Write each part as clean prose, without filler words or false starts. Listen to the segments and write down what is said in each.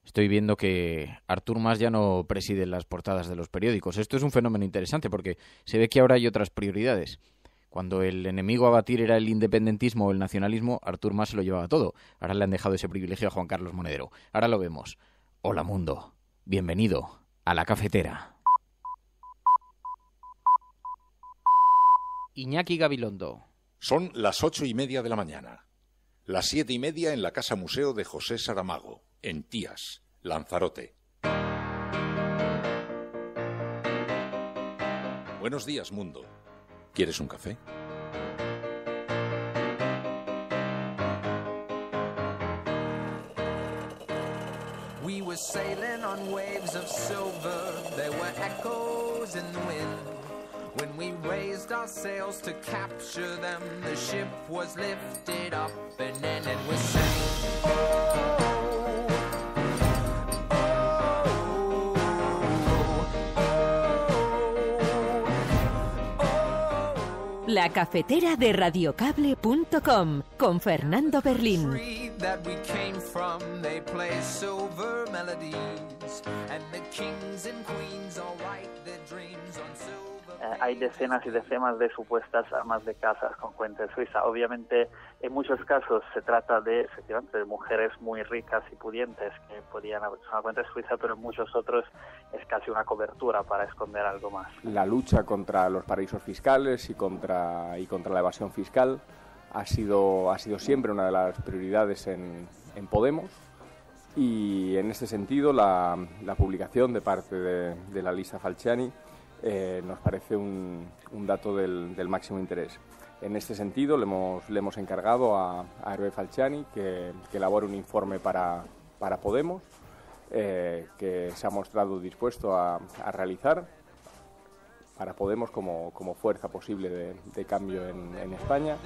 Estoy viendo que Artur Mas ya no preside las portadas de los periódicos. Esto es un fenómeno interesante porque se ve que ahora hay otras prioridades. Cuando el enemigo a batir era el independentismo o el nacionalismo, Artur Mas se lo llevaba todo. Ahora le han dejado ese privilegio a Juan Carlos Monedero. Ahora lo vemos. Hola mundo, bienvenido a la cafetera. Iñaki Gabilondo. Son las 8:30 de la mañana. Las 7:30 en la Casa Museo de José Saramago, en Tías, Lanzarote. Buenos días, mundo. ¿Quieres un café? We were sailing on waves of silver. There were echoes in the wind. When we raised our sails to capture them, the ship was lifted up and then it was sank. La cafetera de radiocable.com con Fernando Berlín. Hay decenas y decenas de supuestas amas de casa con cuenta suiza. Obviamente, en muchos casos se trata de, efectivamente, de mujeres muy ricas y pudientes que podían haber una cuenta suiza, pero en muchos otros es casi una cobertura para esconder algo más. La lucha contra los paraísos fiscales y contra la evasión fiscal ha sido siempre una de las prioridades en Podemos. Y en este sentido, la publicación de parte de la lista Falciani nos parece un dato del máximo interés. En este sentido, le hemos encargado a Hervé Falciani que elabore un informe para Podemos, que se ha mostrado dispuesto a realizar para Podemos como fuerza posible de cambio en España.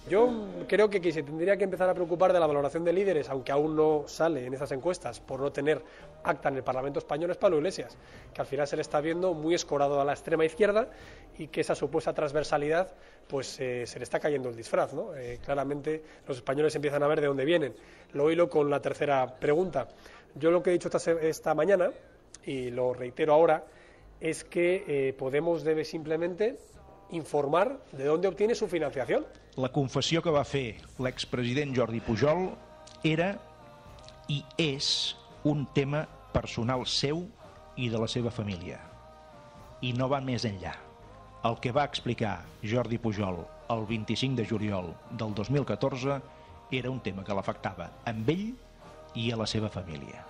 Yo creo que se tendría que empezar a preocupar de la valoración de líderes, aunque aún no sale en esas encuestas por no tener acta en el Parlamento español, es Pablo Iglesias, que al final se le está viendo muy escorado a la extrema izquierda y que esa supuesta transversalidad pues se le está cayendo el disfraz, ¿no? Claramente los españoles empiezan a ver de dónde vienen. Lo hilo con la tercera pregunta. Yo lo que he dicho esta mañana, y lo reitero ahora, es que Podemos debe simplemente informar de dónde obtiene su financiación. La confessió que va fer l'expresident Jordi Pujol era i és un tema personal seu i de la seva família. I no va més enllà. El que va explicar Jordi Pujol el 25 de juliol del 2014 era un tema que l'afectava a ell i a la seva família.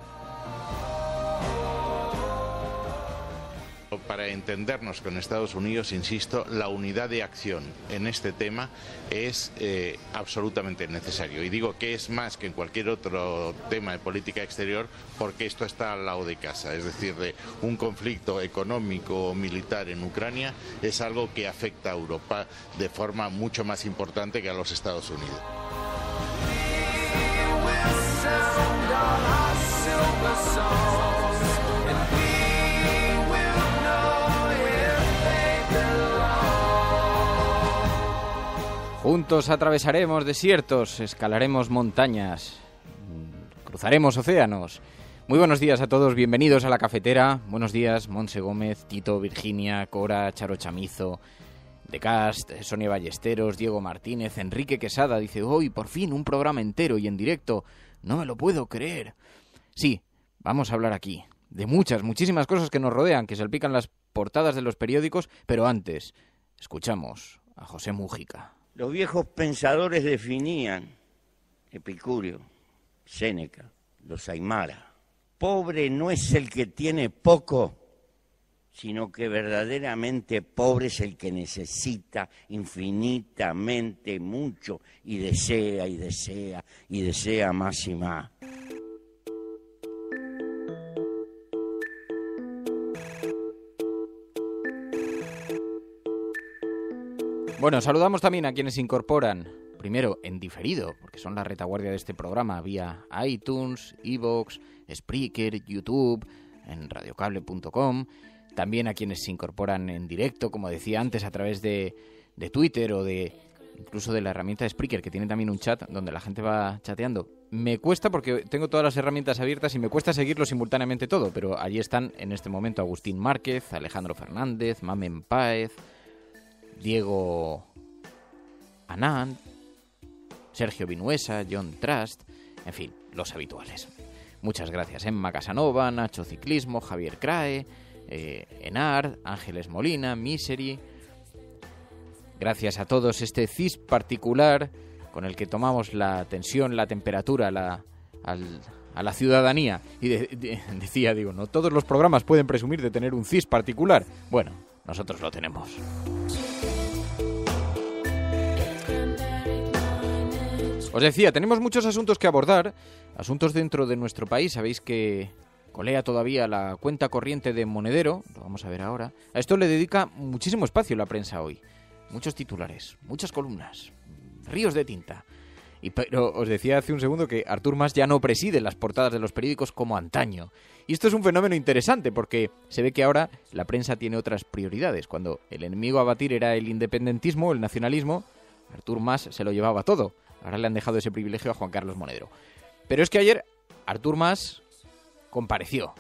Para entendernos con Estados Unidos, insisto, la unidad de acción en este tema es absolutamente necesario. Y digo que es más que en cualquier otro tema de política exterior, porque esto está al lado de casa. Es decir, de un conflicto económico o militar en Ucrania es algo que afecta a Europa de forma mucho más importante que a los Estados Unidos. Juntos atravesaremos desiertos, escalaremos montañas, cruzaremos océanos. Muy buenos días a todos, bienvenidos a La Cafetera. Buenos días, Montse Gómez, Tito, Virginia, Cora, Charo Chamizo, De Cast, Sonia Ballesteros, Diego Martínez, Enrique Quesada. Dice, hoy por fin un programa entero y en directo. No me lo puedo creer. Sí, vamos a hablar aquí de muchísimas cosas que nos rodean, que salpican las portadas de los periódicos, pero antes, escuchamos a José Mújica. Los viejos pensadores definían, Epicurio, Séneca, los Aymara, pobre no es el que tiene poco, sino que verdaderamente pobre es el que necesita infinitamente mucho y desea y desea y desea más y más. Bueno, saludamos también a quienes se incorporan, primero en diferido, porque son la retaguardia de este programa, vía iTunes, iVoox, Spreaker, YouTube, en radiocable.com, también a quienes se incorporan en directo, como decía antes, a través de Twitter o de incluso de la herramienta de Spreaker, que tiene también un chat donde la gente va chateando. Me cuesta porque tengo todas las herramientas abiertas y me cuesta seguirlo simultáneamente todo, pero allí están en este momento Agustín Márquez, Alejandro Fernández, Mamen Páez, Diego Anand, Sergio Vinuesa, John Trust, en fin, los habituales. Muchas gracias. Emma Casanova, Nacho Ciclismo, Javier Crae, Enar, Ángeles Molina, Misery. Gracias a todos. Este CIS particular con el que tomamos la tensión, la temperatura a la ciudadanía. Y decía, no todos los programas pueden presumir de tener un CIS particular. Bueno, nosotros lo tenemos. Os decía, tenemos muchos asuntos que abordar, asuntos dentro de nuestro país. Sabéis que colea todavía la cuenta corriente de Monedero, lo vamos a ver ahora. A esto le dedica muchísimo espacio la prensa hoy. Muchos titulares, muchas columnas, ríos de tinta. Pero os decía hace un segundo que Artur Mas ya no preside las portadas de los periódicos como antaño. Y esto es un fenómeno interesante porque se ve que ahora la prensa tiene otras prioridades. Cuando el enemigo a batir era el independentismo, el nacionalismo, Artur Mas se lo llevaba todo. Ahora le han dejado ese privilegio a Juan Carlos Monedero. Pero es que ayer Artur Mas compareció.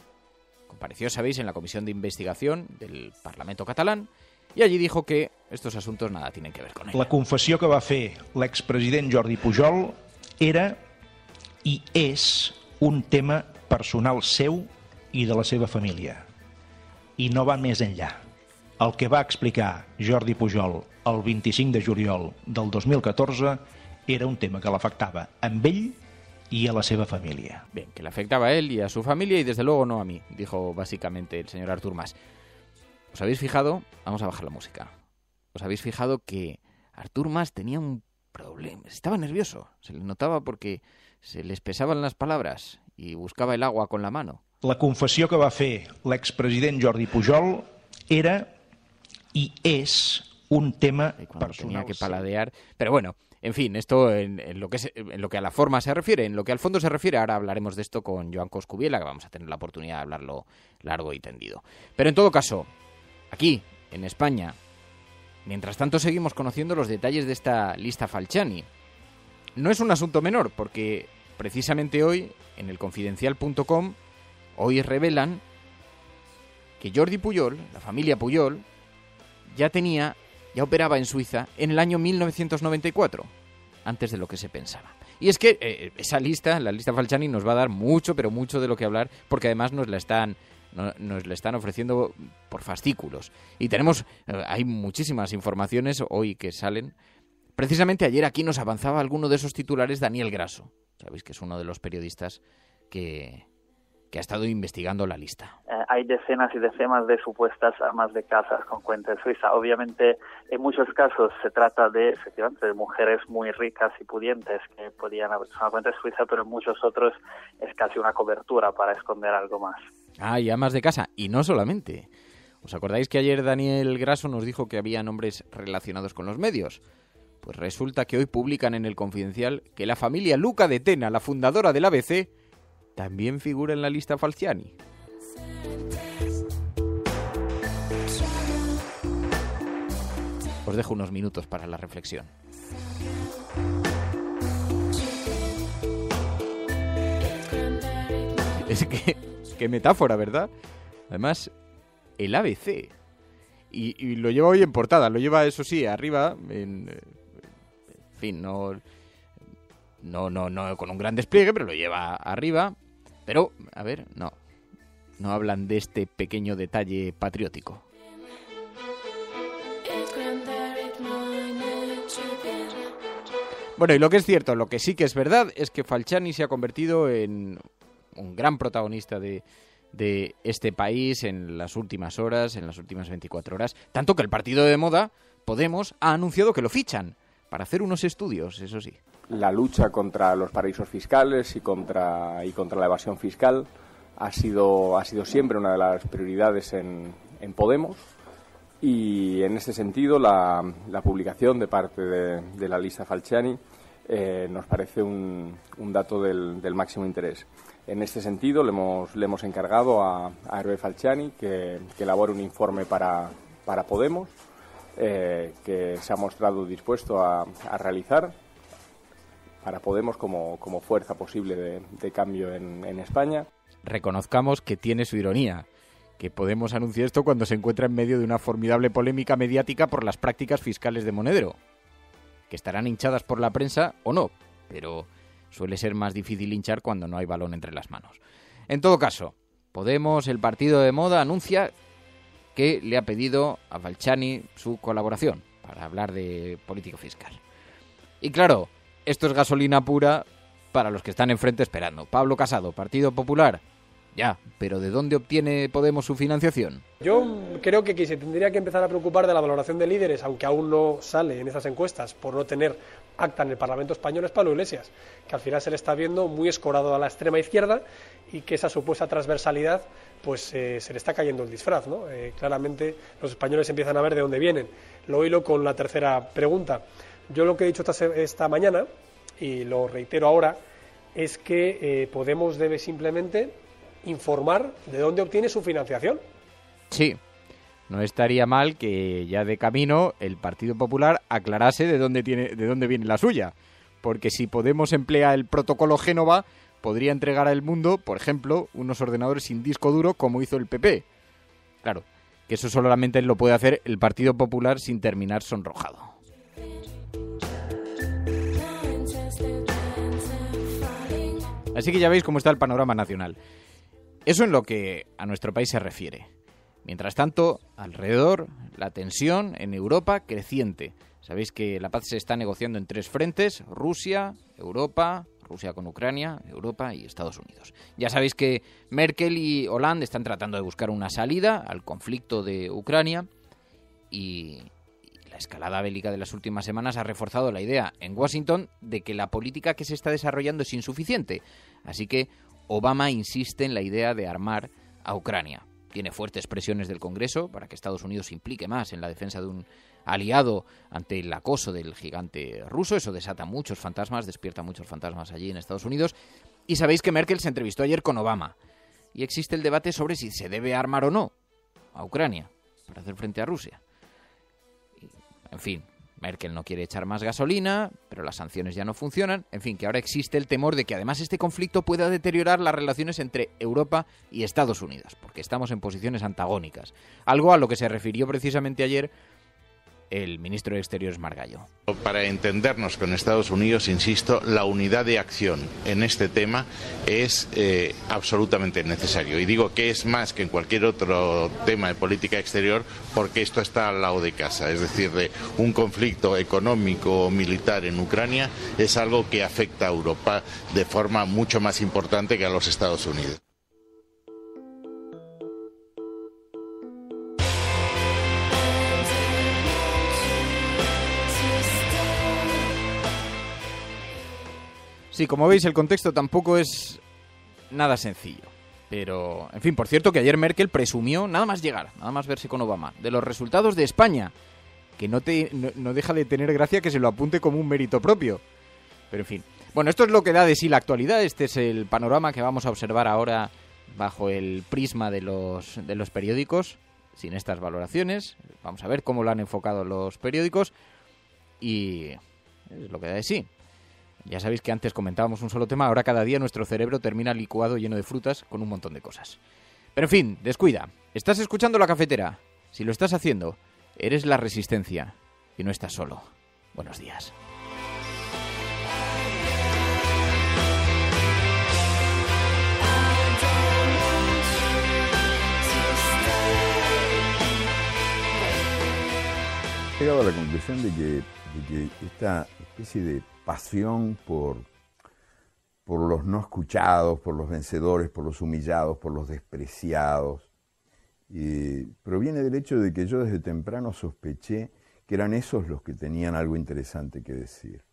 Compareció, sabéis, en la comisión de investigación del Parlamento catalán y allí dijo que estos asuntos nada tienen que ver con él. La confessió que va fer l'expresident Jordi Pujol era i és un tema personal seu i de la seva família. I no va més enllà. El que va explicar Jordi Pujol el 25 de juliol del 2014 era un tema que l'afectava a ell y a la seva familia. Bien, que le afectaba a él y a su familia y desde luego no a mí, dijo básicamente el señor Artur Mas. ¿Os habéis fijado? Vamos a bajar la música. ¿Os habéis fijado que Artur Mas tenía un problema? Estaba nervioso, se le notaba porque se le pesaban las palabras y buscaba el agua con la mano. La confessió que va fer l'expresident Jordi Pujol era i és un tema personal. Tenía que paladear, pero bueno. En fin, esto en lo que a la forma se refiere, en lo que al fondo se refiere, ahora hablaremos de esto con Joan Coscubiela, que vamos a tener la oportunidad de hablarlo largo y tendido. Pero en todo caso, aquí, en España, mientras tanto seguimos conociendo los detalles de esta lista Falciani. No es un asunto menor, porque precisamente hoy, en el Confidencial.com, hoy revelan que Jordi Pujol, la familia Pujol, ya operaba en Suiza en el año 1994, antes de lo que se pensaba. Y es que esa lista, la lista Falciani, nos va a dar mucho, pero mucho de lo que hablar, porque además nos la están ofreciendo por fascículos. Y hay muchísimas informaciones hoy que salen. Precisamente ayer aquí nos avanzaba alguno de esos titulares Daniel Grasso. Sabéis que es uno de los periodistas que ha estado investigando la lista. Hay decenas y decenas de supuestas amas de casa con cuenta en Suiza. Obviamente, en muchos casos se trata efectivamente, de mujeres muy ricas y pudientes que podían haber una cuenta en Suiza, pero en muchos otros es casi una cobertura para esconder algo más. Y amas de casa. Y no solamente. ¿Os acordáis que ayer Daniel Grasso nos dijo que había nombres relacionados con los medios? Pues resulta que hoy publican en El Confidencial que la familia Luca de Tena, la fundadora del ABC, también figura en la lista Falciani. Os dejo unos minutos para la reflexión. Es que, qué metáfora, ¿verdad? Además, el ABC. Y lo lleva hoy en portada, lo lleva, eso sí, arriba, en fin, no con un gran despliegue, pero lo lleva arriba. Pero, a ver, no hablan de este pequeño detalle patriótico. Bueno, y lo que es cierto, lo que sí que es verdad, es que Falciani se ha convertido en un gran protagonista de este país en las últimas horas, en las últimas 24 horas. Tanto que el partido de moda, Podemos, ha anunciado que lo fichan para hacer unos estudios, eso sí. La lucha contra los paraísos fiscales y contra la evasión fiscal ha sido siempre una de las prioridades en Podemos, y en ese sentido la publicación de parte de la lista Falciani nos parece un dato del máximo interés. En este sentido le hemos encargado a Hervé Falciani que elabore un informe para Podemos que se ha mostrado dispuesto a realizar para Podemos como fuerza posible de cambio en España. Reconozcamos que tiene su ironía, que Podemos anuncie esto cuando se encuentra en medio de una formidable polémica mediática por las prácticas fiscales de Monedero, que estarán hinchadas por la prensa o no, pero suele ser más difícil hinchar cuando no hay balón entre las manos. En todo caso, Podemos, el partido de moda, anuncia que le ha pedido a Balciani su colaboración para hablar de política fiscal. Y claro, esto es gasolina pura para los que están enfrente esperando. Pablo Casado, Partido Popular. Ya, pero ¿de dónde obtiene Podemos su financiación? Yo creo que se tendría que empezar a preocupar de la valoración de líderes, aunque aún no sale en esas encuestas, por no tener acta en el Parlamento español, es Pablo Iglesias, que al final se le está viendo muy escorado a la extrema izquierda y que esa supuesta transversalidad pues se le está cayendo el disfraz, ¿no? Claramente los españoles empiezan a ver de dónde vienen. Lo hilo con la tercera pregunta. Yo lo que he dicho esta mañana, y lo reitero ahora, es que Podemos debe simplemente informar de dónde obtiene su financiación. Sí, no estaría mal que ya de camino el Partido Popular aclarase de dónde viene la suya, porque si Podemos emplea el protocolo Génova, podría entregar al mundo, por ejemplo, unos ordenadores sin disco duro como hizo el PP. Claro, que eso solamente lo puede hacer el Partido Popular sin terminar sonrojado. Así que ya veis cómo está el panorama nacional. Eso en lo que a nuestro país se refiere. Mientras tanto, alrededor, la tensión en Europa creciente. Sabéis que la paz se está negociando en 3 frentes: Rusia, Europa, Rusia con Ucrania, Europa y Estados Unidos. Ya sabéis que Merkel y Hollande están tratando de buscar una salida al conflicto de Ucrania y la escalada bélica de las últimas semanas ha reforzado la idea en Washington de que la política que se está desarrollando es insuficiente. Así que Obama insiste en la idea de armar a Ucrania. Tiene fuertes presiones del Congreso para que Estados Unidos se implique más en la defensa de un aliado ante el acoso del gigante ruso. Eso desata muchos fantasmas, despierta muchos fantasmas allí en Estados Unidos. Y sabéis que Merkel se entrevistó ayer con Obama. Y existe el debate sobre si se debe armar o no a Ucrania para hacer frente a Rusia. En fin, Merkel no quiere echar más gasolina, pero las sanciones ya no funcionan. En fin, que ahora existe el temor de que además este conflicto pueda deteriorar las relaciones entre Europa y Estados Unidos, porque estamos en posiciones antagónicas. Algo a lo que se refirió precisamente ayer el ministro de Exteriores Margallo. Para entendernos con Estados Unidos, insisto, la unidad de acción en este tema es absolutamente necesario. Y digo que es más que en cualquier otro tema de política exterior, porque esto está al lado de casa. Es decir, de un conflicto económico o militar en Ucrania es algo que afecta a Europa de forma mucho más importante que a los Estados Unidos. Sí, como veis, el contexto tampoco es nada sencillo. Pero, en fin, por cierto que ayer Merkel presumió, nada más llegar, nada más verse con Obama, de los resultados de España, que no deja de tener gracia que se lo apunte como un mérito propio. Pero, en fin. Bueno, esto es lo que da de sí la actualidad. Este es el panorama que vamos a observar ahora bajo el prisma de los periódicos, sin estas valoraciones. Vamos a ver cómo lo han enfocado los periódicos y es lo que da de sí. Ya sabéis que antes comentábamos un solo tema, ahora cada día nuestro cerebro termina licuado lleno de frutas con un montón de cosas. Pero en fin, descuida. Estás escuchando La Cafetera. Si lo estás haciendo, eres la resistencia y no estás solo. Buenos días. He llegado a la conclusión de que esta especie de pasión por los no escuchados, por los vencedores, por los humillados, por los despreciados, proviene del hecho de que yo desde temprano sospeché que eran esos los que tenían algo interesante que decir.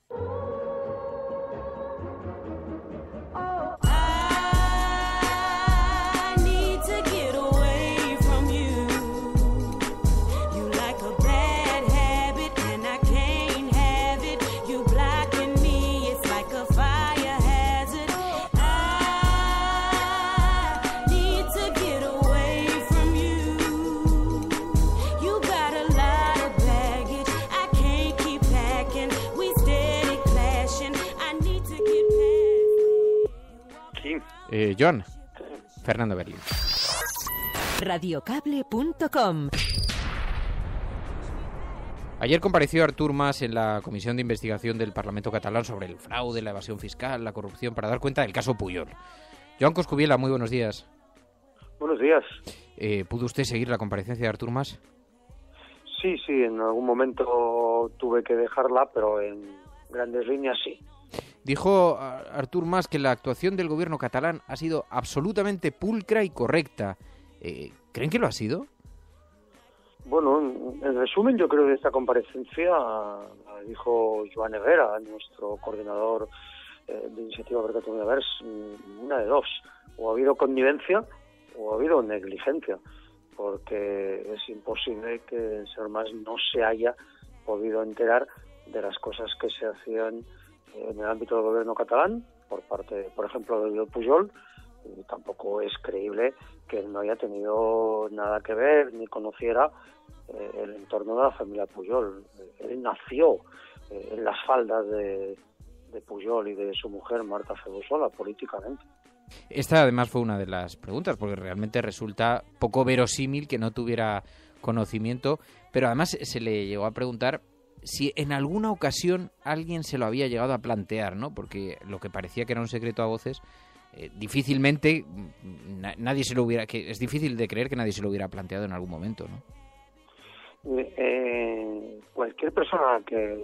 Joan, Fernando Berlín. Radiocable.com. Ayer compareció Artur Mas en la Comisión de Investigación del Parlamento catalán sobre el fraude, la evasión fiscal, la corrupción, para dar cuenta del caso Pujol. Joan Coscubiela, muy buenos días. Buenos días. ¿Pudo usted seguir la comparecencia de Artur Mas? Sí, en algún momento tuve que dejarla, pero en grandes líneas sí. Dijo Artur Mas que la actuación del gobierno catalán ha sido absolutamente pulcra y correcta. ¿Creen que lo ha sido? Bueno, en resumen, yo creo que esta comparecencia la dijo Joan Herrera, nuestro coordinador de Iniciativa per Catalunya Verds, una de dos. O ha habido connivencia o ha habido negligencia, porque es imposible que el señor Mas no se haya podido enterar de las cosas que se hacían en el ámbito del gobierno catalán, por parte, por ejemplo, de Pujol, y tampoco es creíble que él no haya tenido nada que ver ni conociera el entorno de la familia Pujol. Él nació en las faldas de Pujol y de su mujer Marta Ferrusola, políticamente. Esta además fue una de las preguntas, porque realmente resulta poco verosímil que no tuviera conocimiento, pero además se le llegó a preguntar si en alguna ocasión alguien se lo había llegado a plantear, ¿no? Porque lo que parecía que era un secreto a voces, difícilmente nadie se lo hubiera, que es difícil de creer que nadie se lo hubiera planteado en algún momento, ¿no? Cualquier persona que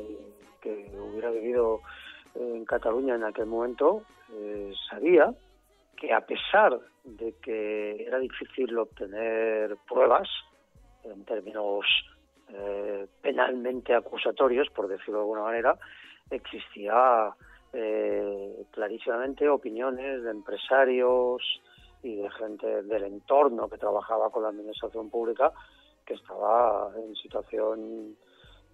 hubiera vivido en Cataluña en aquel momento sabía que, a pesar de que era difícil obtener pruebas en términos penalmente acusatorios, por decirlo de alguna manera, existía clarísimamente opiniones de empresarios y de gente del entorno que trabajaba con la administración pública, que estaba en situación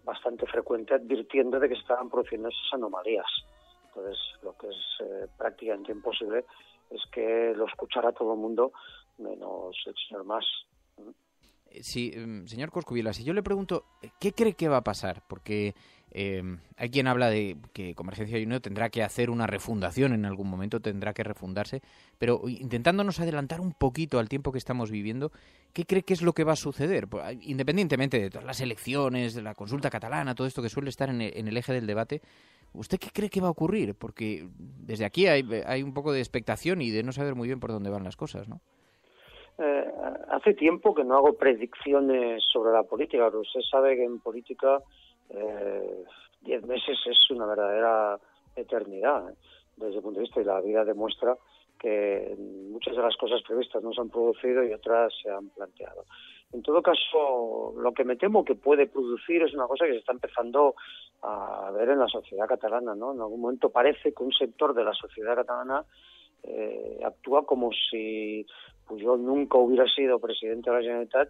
bastante frecuente advirtiendo de que estaban produciendo esas anomalías. Entonces, lo que es prácticamente imposible es que lo escuchara todo el mundo, menos el señor Mas. Sí, señor Coscubiela, si yo le pregunto, ¿qué cree que va a pasar? Porque hay quien habla de que Convergencia y Unió tendrá que hacer una refundación en algún momento, tendrá que refundarse, pero intentándonos adelantar un poquito al tiempo que estamos viviendo, ¿qué cree que es lo que va a suceder? Independientemente de todas las elecciones, de la consulta catalana, todo esto que suele estar en el eje del debate, ¿usted qué cree que va a ocurrir? Porque desde aquí hay un poco de expectación y de no saber muy bien por dónde van las cosas, ¿no? Hace tiempo que no hago predicciones sobre la política, pero usted sabe que en política 10 meses es una verdadera eternidad, desde el punto de vista, y la vida demuestra que muchas de las cosas previstas no se han producido y otras se han planteado. En todo caso, lo que me temo que puede producir es una cosa que se está empezando a ver en la sociedad catalana, ¿no? En algún momento parece que un sector de la sociedad catalana actúa como si Pujol nunca hubiera sido presidente de la Generalitat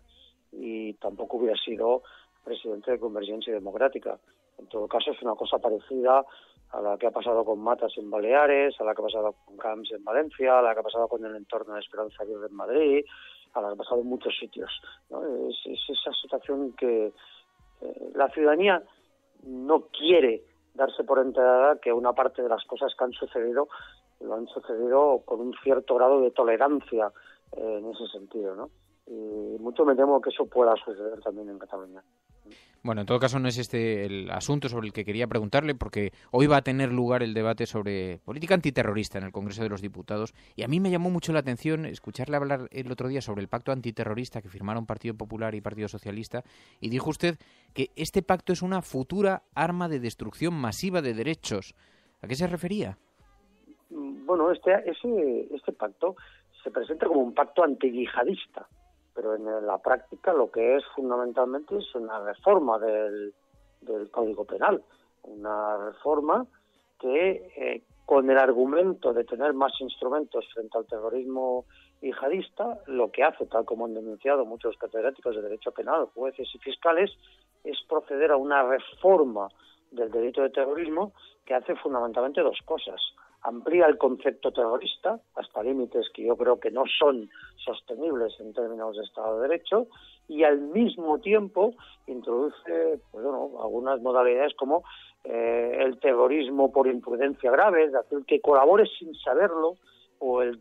y tampoco hubiera sido presidente de Convergencia Democrática. En todo caso, es una cosa parecida a la que ha pasado con Matas en Baleares, a la que ha pasado con Camps en Valencia, a la que ha pasado con el entorno de Esperanza Aguirre en Madrid, a la que ha pasado en muchos sitios, ¿no? Es esa situación que la ciudadanía no quiere darse por enterada que una parte de las cosas que han sucedido lo han sucedido con un cierto grado de tolerancia en ese sentido, ¿no? Y mucho me temo que eso pueda suceder también en Cataluña. Bueno, en todo caso no es este el asunto sobre el que quería preguntarle, porque hoy va a tener lugar el debate sobre política antiterrorista en el Congreso de los Diputados, y a mí me llamó mucho la atención escucharle hablar el otro día sobre el pacto antiterrorista que firmaron Partido Popular y Partido Socialista, y dijo usted que este pacto es una futura arma de destrucción masiva de derechos. ¿A qué se refería? Bueno, este pacto se presenta como un pacto antiyihadista, pero en la práctica lo que es fundamentalmente es una reforma del Código Penal, una reforma que con el argumento de tener más instrumentos frente al terrorismo yihadista, lo que hace, tal como han denunciado muchos catedráticos de Derecho Penal, jueces y fiscales, es proceder a una reforma del delito de terrorismo que hace fundamentalmente dos cosas. Amplía el concepto terrorista hasta límites que yo creo que no son sostenibles en términos de Estado de Derecho, y al mismo tiempo introduce algunas modalidades como el terrorismo por imprudencia grave, es decir, que colabore sin saberlo, o el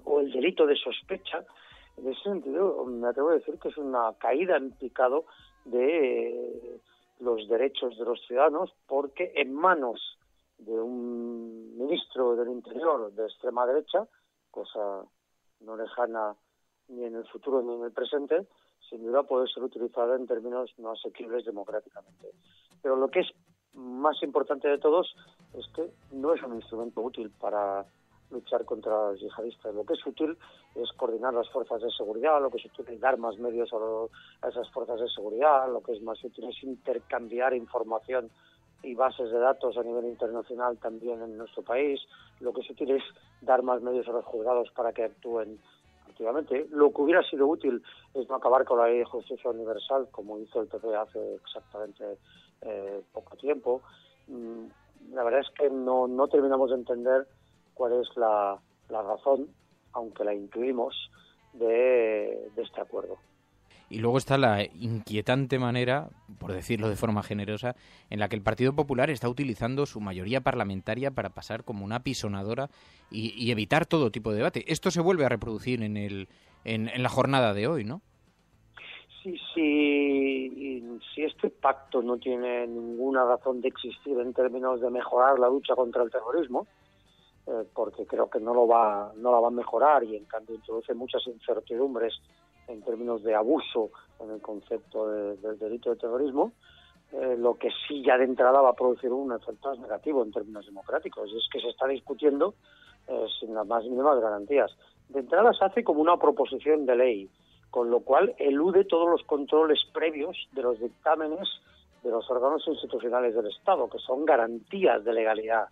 o el delito de sospecha. En ese sentido, me atrevo a decir que es una caída en picado de los derechos de los ciudadanos, porque en manos de un ministro del Interior de extrema derecha, cosa no lejana ni en el futuro ni en el presente, sin duda puede ser utilizada en términos no asequibles democráticamente. Pero lo que es más importante de todos es que no es un instrumento útil para luchar contra los yihadistas. Lo que es útil es coordinar las fuerzas de seguridad, lo que es útil es dar más medios a esas fuerzas de seguridad, lo que es más útil es intercambiar información y bases de datos a nivel internacional también en nuestro país, lo que es útil es dar más medios a los juzgados para que actúen activamente. Lo que hubiera sido útil es no acabar con la ley de justicia universal, como hizo el PP hace exactamente poco tiempo. La verdad es que no terminamos de entender cuál es la razón, aunque la intuimos, de este acuerdo. Y luego está la inquietante manera, por decirlo de forma generosa, en la que el Partido Popular está utilizando su mayoría parlamentaria para pasar como una pisonadora y evitar todo tipo de debate. Esto se vuelve a reproducir en la jornada de hoy, ¿no? Si este pacto no tiene ninguna razón de existir en términos de mejorar la lucha contra el terrorismo, porque creo que no la va a mejorar y en cambio introduce muchas incertidumbres en términos de abuso en el concepto del delito de terrorismo, lo que sí ya de entrada va a producir un efecto negativo en términos democráticos, y es que se está discutiendo sin las más mínimas garantías. De entrada se hace como una proposición de ley, con lo cual elude todos los controles previos de los dictámenes de los órganos institucionales del Estado, que son garantías de legalidad.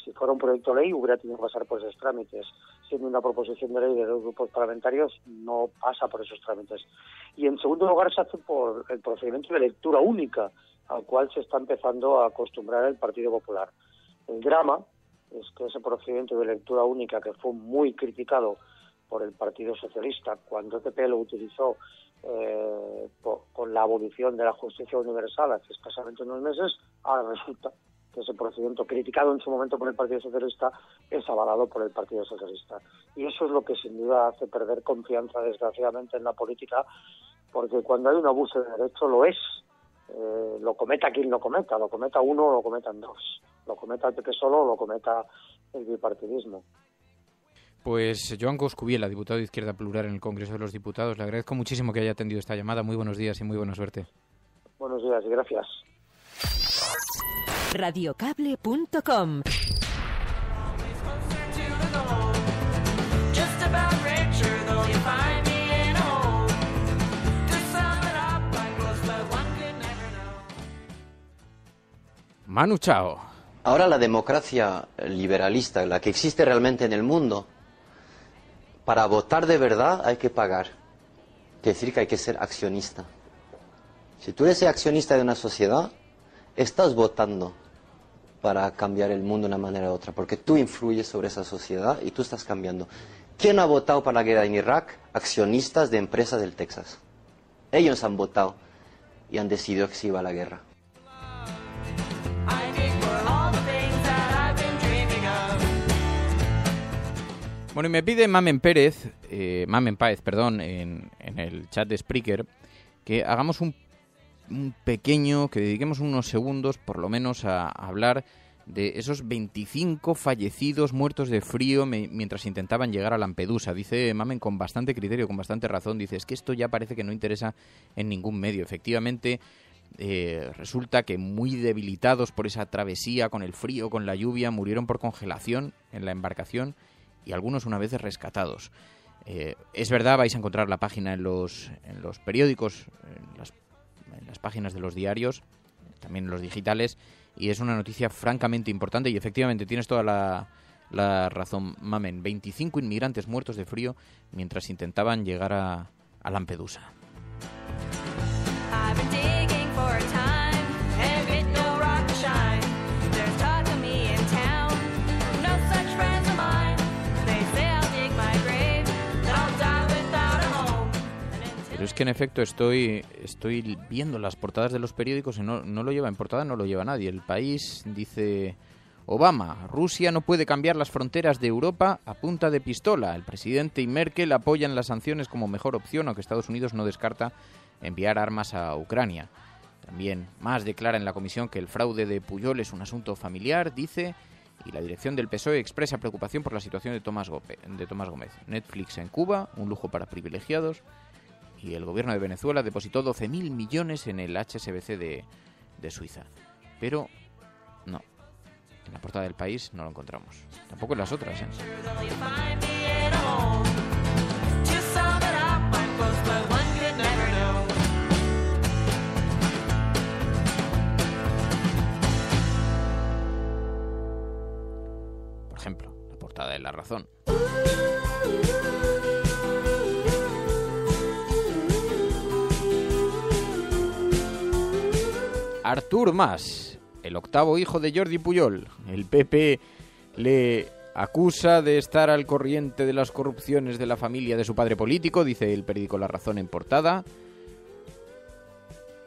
Si fuera un proyecto de ley hubiera tenido que pasar por esos trámites. Siendo una proposición de ley de dos grupos parlamentarios, no pasa por esos trámites. Y en segundo lugar se hace por el procedimiento de lectura única, al cual se está empezando a acostumbrar el Partido Popular. El drama es que ese procedimiento de lectura única, que fue muy criticado por el Partido Socialista cuando el PP lo utilizó con la abolición de la justicia universal hace escasamente unos meses, ahora resulta que ese procedimiento criticado en su momento por el Partido Socialista es avalado por el Partido Socialista. Y eso es lo que sin duda hace perder confianza, desgraciadamente, en la política, porque cuando hay un abuso de derecho lo es. Lo cometa quien lo cometa uno o lo cometan dos. Lo cometa el PP solo o lo cometa el bipartidismo. Pues Joan Coscubiela, diputado de Izquierda Plural en el Congreso de los Diputados, le agradezco muchísimo que haya atendido esta llamada. Muy buenos días y muy buena suerte. Buenos días y gracias. Radiocable.com. Manu Chao. Ahora la democracia liberalista, la que existe realmente en el mundo, para votar de verdad hay que pagar. Quiere decir que hay que ser accionista. Si tú eres accionista de una sociedad, estás votando para cambiar el mundo de una manera u otra, porque tú influyes sobre esa sociedad y tú estás cambiando. ¿Quién ha votado para la guerra en Irak? Accionistas de empresas del Texas. Ellos han votado y han decidido que se iba a la guerra. Bueno, y me pide Mamen Páez, en el chat de Spreaker, que hagamos un pequeño, que dediquemos unos segundos por lo menos a hablar de esos 25 fallecidos muertos de frío mientras intentaban llegar a Lampedusa. Dice Mamen con bastante criterio, con bastante razón, dice, es que esto ya parece que no interesa en ningún medio. Efectivamente, resulta que muy debilitados por esa travesía, con el frío, con la lluvia, murieron por congelación en la embarcación y algunos una vez rescatados. Es verdad, vais a encontrar la página en los periódicos, en las páginas de los diarios, también en los digitales, y es una noticia francamente importante y efectivamente tienes toda la razón, Mamen. 25 inmigrantes muertos de frío mientras intentaban llegar a Lampedusa. Pero es que en efecto estoy viendo las portadas de los periódicos y no lo lleva en portada, no lo lleva nadie. El País dice Obama, Rusia no puede cambiar las fronteras de Europa a punta de pistola. El presidente y Merkel apoyan las sanciones como mejor opción, aunque Estados Unidos no descarta enviar armas a Ucrania. También Mas declara en la comisión que el fraude de Pujol es un asunto familiar, dice, y la dirección del PSOE expresa preocupación por la situación de Tomás Gómez. Netflix en Cuba, un lujo para privilegiados, y el gobierno de Venezuela depositó 12.000 millones en el HSBC de Suiza. Pero no, en la portada del País no lo encontramos. Tampoco en las otras, ¿eh? Por ejemplo, la portada de La Razón. Artur Mas, el octavo hijo de Jordi Pujol. El PP le acusa de estar al corriente de las corrupciones de la familia de su padre político, dice el periódico La Razón en portada.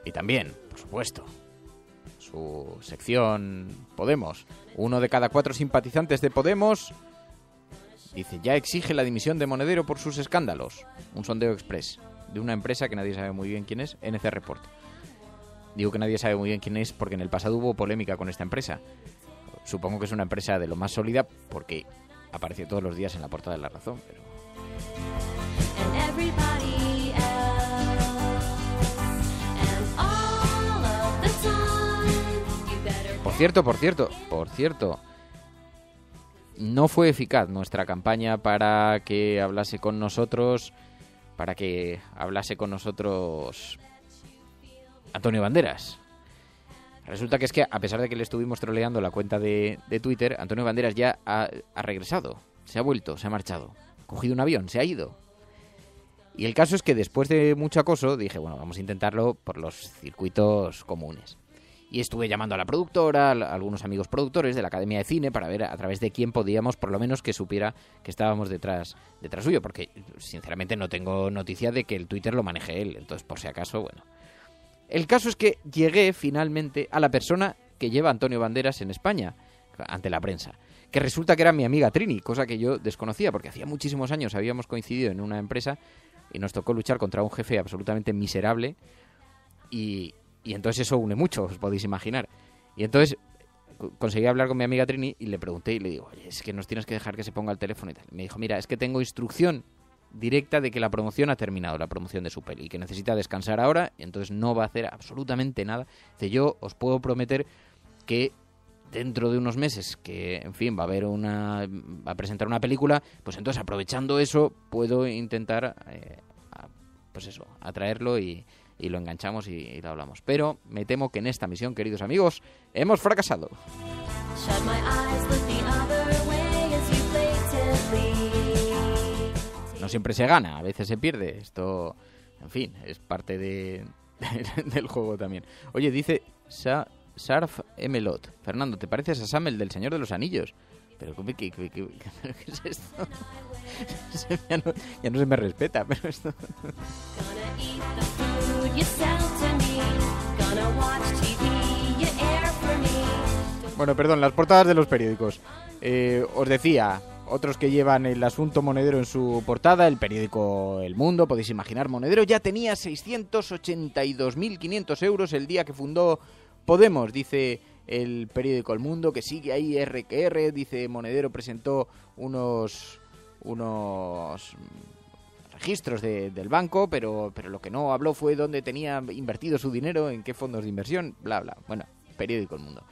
Y también, por supuesto, su sección Podemos. 1 de cada 4 simpatizantes de Podemos, dice, ya exige la dimisión de Monedero por sus escándalos. Un sondeo express de una empresa que nadie sabe muy bien quién es, NC Report. Digo que nadie sabe muy bien quién es porque en el pasado hubo polémica con esta empresa. Supongo que es una empresa de lo más sólida porque aparece todos los días en la portada de La Razón. Pero... Por cierto, no fue eficaz nuestra campaña para que hablase con nosotros Antonio Banderas. Resulta que es que, a pesar de que le estuvimos troleando la cuenta de Twitter, Antonio Banderas ya ha regresado, se ha vuelto, se ha marchado, ha cogido un avión, se ha ido. Y el caso es que después de mucho acoso dije, bueno, vamos a intentarlo por los circuitos comunes. Y estuve llamando a la productora, a algunos amigos productores de la Academia de Cine para ver a través de quién podíamos, por lo menos, que supiera que estábamos detrás suyo, porque sinceramente no tengo noticia de que el Twitter lo maneje él, entonces por si acaso, bueno. El caso es que llegué finalmente a la persona que lleva a Antonio Banderas en España, ante la prensa, que resulta que era mi amiga Trini, cosa que yo desconocía, porque hacía muchísimos años habíamos coincidido en una empresa y nos tocó luchar contra un jefe absolutamente miserable y entonces eso une mucho, os podéis imaginar. Y entonces conseguí hablar con mi amiga Trini y le pregunté y le digo, oye, es que nos tienes que dejar que se ponga el teléfono y tal. Y me dijo, mira, es que tengo instrucción directa de que la promoción ha terminado, la promoción de su peli, y que necesita descansar ahora, y entonces no va a hacer absolutamente nada. Dice, yo os puedo prometer que dentro de unos meses, que en fin va a presentar una película, pues entonces aprovechando eso puedo intentar pues eso, atraerlo y lo enganchamos y lo hablamos. Pero me temo que en esta misión, queridos amigos, hemos fracasado. No siempre se gana, a veces se pierde. Esto, en fin, es parte del juego también. Oye, dice Sarf Emelot. Fernando, ¿te pareces a Sam, el del Señor de los Anillos? Pero ¿qué es esto? Ya no se me respeta, pero esto... Bueno, perdón, las portadas de los periódicos. Os decía, otros que llevan el asunto Monedero en su portada, el periódico El Mundo, podéis imaginar, Monedero ya tenía 682.500 euros el día que fundó Podemos, dice el periódico El Mundo, que sigue ahí R que R, dice Monedero presentó unos registros del banco, pero lo que no habló fue dónde tenía invertido su dinero, en qué fondos de inversión, bla, bla. Bueno, periódico El Mundo.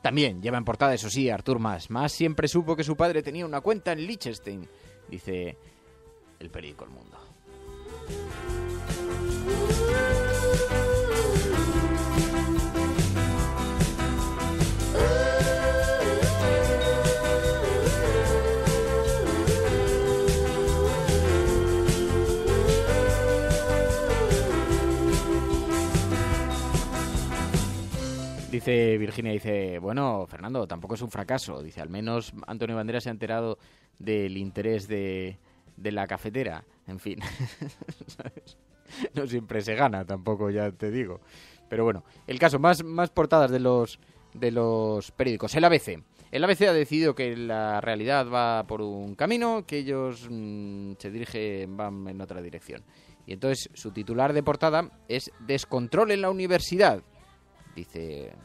También lleva en portada, eso sí, Artur Mas. Mas siempre supo que su padre tenía una cuenta en Liechtenstein, dice el periódico El Mundo. Dice Virginia, dice, bueno, Fernando, tampoco es un fracaso. Dice, al menos Antonio Banderas se ha enterado del interés de la cafetera. En fin, ¿sabes? No siempre se gana, tampoco, ya te digo. Pero bueno, el caso, más portadas de los de los periódicos. El ABC. El ABC ha decidido que la realidad va por un camino, que ellos van en otra dirección. Y entonces su titular de portada es Descontrol en la universidad. Dice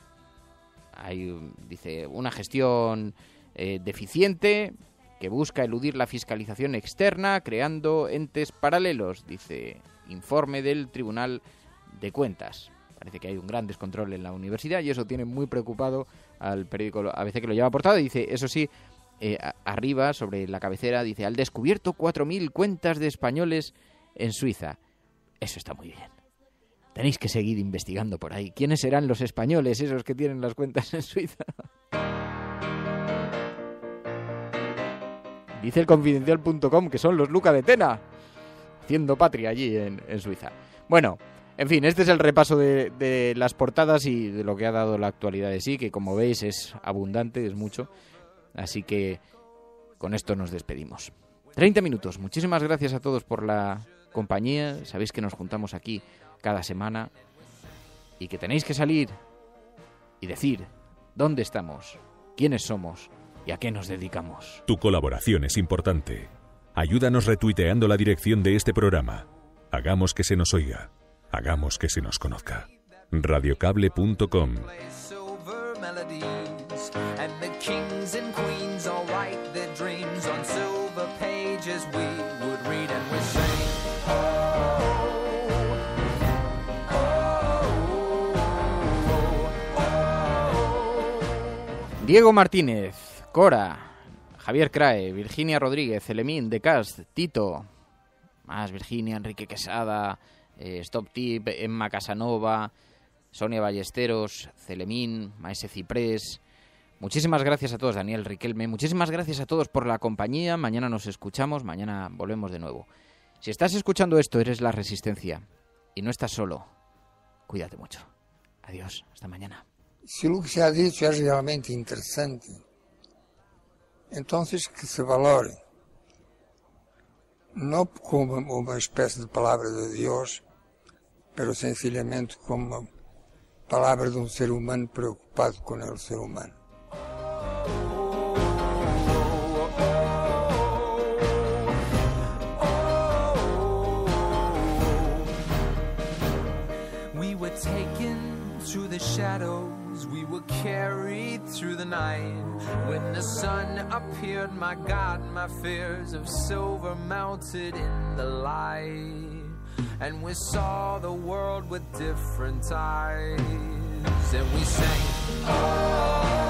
una gestión deficiente que busca eludir la fiscalización externa creando entes paralelos. Dice informe del Tribunal de Cuentas. Parece que hay un gran descontrol en la universidad y eso tiene muy preocupado al periódico ABC, que lo lleva a portada. Dice, eso sí, arriba, sobre la cabecera, dice, al descubierto 4.000 cuentas de españoles en Suiza. Eso está muy bien. Tenéis que seguir investigando por ahí. ¿Quiénes serán los españoles esos que tienen las cuentas en Suiza? Dice el Confidencial.com que son los Luca de Tena, haciendo patria allí en Suiza. Bueno, en fin, este es el repaso de las portadas y de lo que ha dado la actualidad de sí, que como veis es abundante, es mucho. Así que con esto nos despedimos. 30 minutos. Muchísimas gracias a todos por la compañía. Sabéis que nos juntamos aquí cada semana y que tenéis que salir y decir dónde estamos, quiénes somos y a qué nos dedicamos. Tu colaboración es importante. Ayúdanos retuiteando la dirección de este programa. Hagamos que se nos oiga. Hagamos que se nos conozca. Radiocable.com. Diego Martínez, Cora, Javier Crae, Virginia Rodríguez, Celemín, Decast, Tito, más Virginia, Enrique Quesada, Stop Tip, Emma Casanova, Sonia Ballesteros, Celemín, Maese Ciprés. Muchísimas gracias a todos, Daniel Riquelme. Muchísimas gracias a todos por la compañía. Mañana nos escuchamos, mañana volvemos de nuevo. Si estás escuchando esto, eres La Resistencia y no estás solo. Cuídate mucho. Adiós, hasta mañana. Si lo que se ha dicho es realmente interesante, entonces que se valore, no como una especie de palabra de Dios, pero sencillamente como palabra de un ser humano preocupado con el ser humano. We were taken through the shadows. We were carried through the night. When the sun appeared, my God, my fears of silver melted in the light. And we saw the world with different eyes. And we sang, oh.